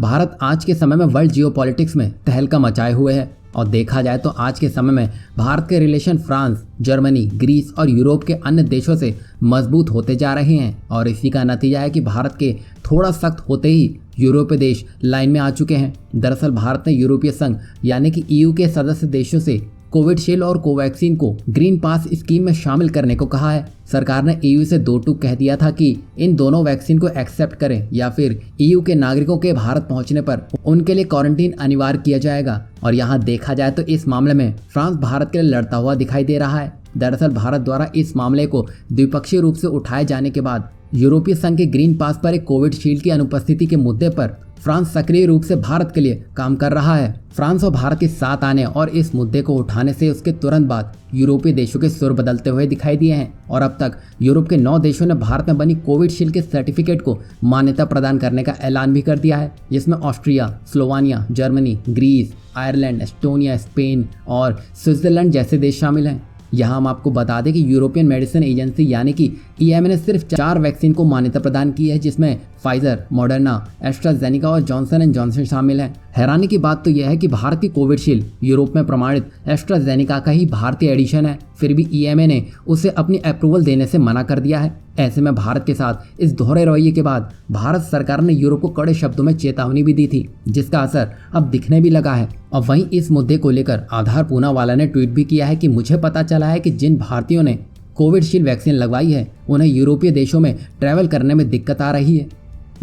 भारत आज के समय में वर्ल्ड जियोपॉलिटिक्स में तहलका मचाए हुए है और देखा जाए तो आज के समय में भारत के रिलेशन फ्रांस, जर्मनी, ग्रीस और यूरोप के अन्य देशों से मजबूत होते जा रहे हैं और इसी का नतीजा है कि भारत के थोड़ा सख्त होते ही यूरोपीय देश लाइन में आ चुके हैं। दरअसल भारत ने यूरोपीय संघ यानी कि ईयू के सदस्य देशों से कोविडशील्ड और कोवैक्सीन को ग्रीन पास स्कीम में शामिल करने को कहा है। सरकार ने ईयू से दो टूक कह दिया था कि इन दोनों वैक्सीन को एक्सेप्ट करें या फिर ईयू के नागरिकों के भारत पहुंचने पर उनके लिए क्वारंटीन अनिवार्य किया जाएगा। और यहाँ देखा जाए तो इस मामले में फ्रांस भारत के लिए लड़ता हुआ दिखाई दे रहा है। दरअसल भारत द्वारा इस मामले को द्विपक्षीय रूप से उठाए जाने के बाद यूरोपीय संघ के ग्रीन पास पर एक कोविडशील्ड की अनुपस्थिति के मुद्दे पर फ्रांस सक्रिय रूप से भारत के लिए काम कर रहा है। फ्रांस और भारत के साथ आने और इस मुद्दे को उठाने से उसके तुरंत बाद यूरोपीय देशों के सुर बदलते हुए दिखाई दिए हैं और अब तक यूरोप के 9 देशों ने भारत में बनी कोविडशील्ड के सर्टिफिकेट को मान्यता प्रदान करने का ऐलान भी कर दिया है, जिसमें Austria, Slovenia, Germany, Greece, Ireland, Estonia, Spain और स्विट्जरलैंड जैसे देश शामिल हैं। यहाँ हम आपको बता दें कि यूरोपियन मेडिसिन एजेंसी यानी कि ईएमए ने सिर्फ 4 वैक्सीन को मान्यता प्रदान की है, जिसमें फाइजर, मॉडर्ना, एस्ट्राजेनेका और जॉनसन एंड जॉनसन शामिल हैं। हैरानी की बात तो यह है कि भारत की कोविडशील्ड यूरोप में प्रमाणित एस्ट्राजेनेका का ही भारतीय एडिशन है, फिर भी ईएमए ने उसे अपनी अप्रूवल देने से मना कर दिया है। ऐसे में भारत के साथ इस दोहरे रवैये के बाद भारत सरकार ने यूरोप को कड़े शब्दों में चेतावनी भी दी थी, जिसका असर अब दिखने भी लगा है। और वहीं इस मुद्दे को लेकर आधार पूनावाला ने ट्वीट भी किया है कि मुझे पता चला है कि जिन भारतीयों ने कोविडशील्ड वैक्सीन लगवाई है उन्हें यूरोपीय देशों में ट्रैवल करने में दिक्कत आ रही है।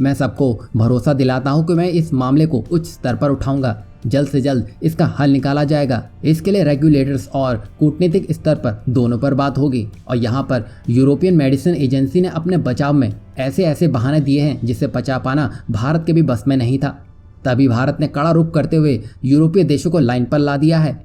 मैं सबको भरोसा दिलाता हूं कि मैं इस मामले को उच्च स्तर पर उठाऊंगा, जल्द से जल्द इसका हल निकाला जाएगा। इसके लिए रेगुलेटर्स और कूटनीतिक स्तर पर दोनों पर बात होगी। और यहाँ पर यूरोपियन मेडिसिन एजेंसी ने अपने बचाव में ऐसे बहाने दिए हैं जिसे बचा पाना भारत के भी बस में नहीं था। तभी भारत ने कड़ा रुख करते हुए यूरोपीय देशों को लाइन पर ला दिया है।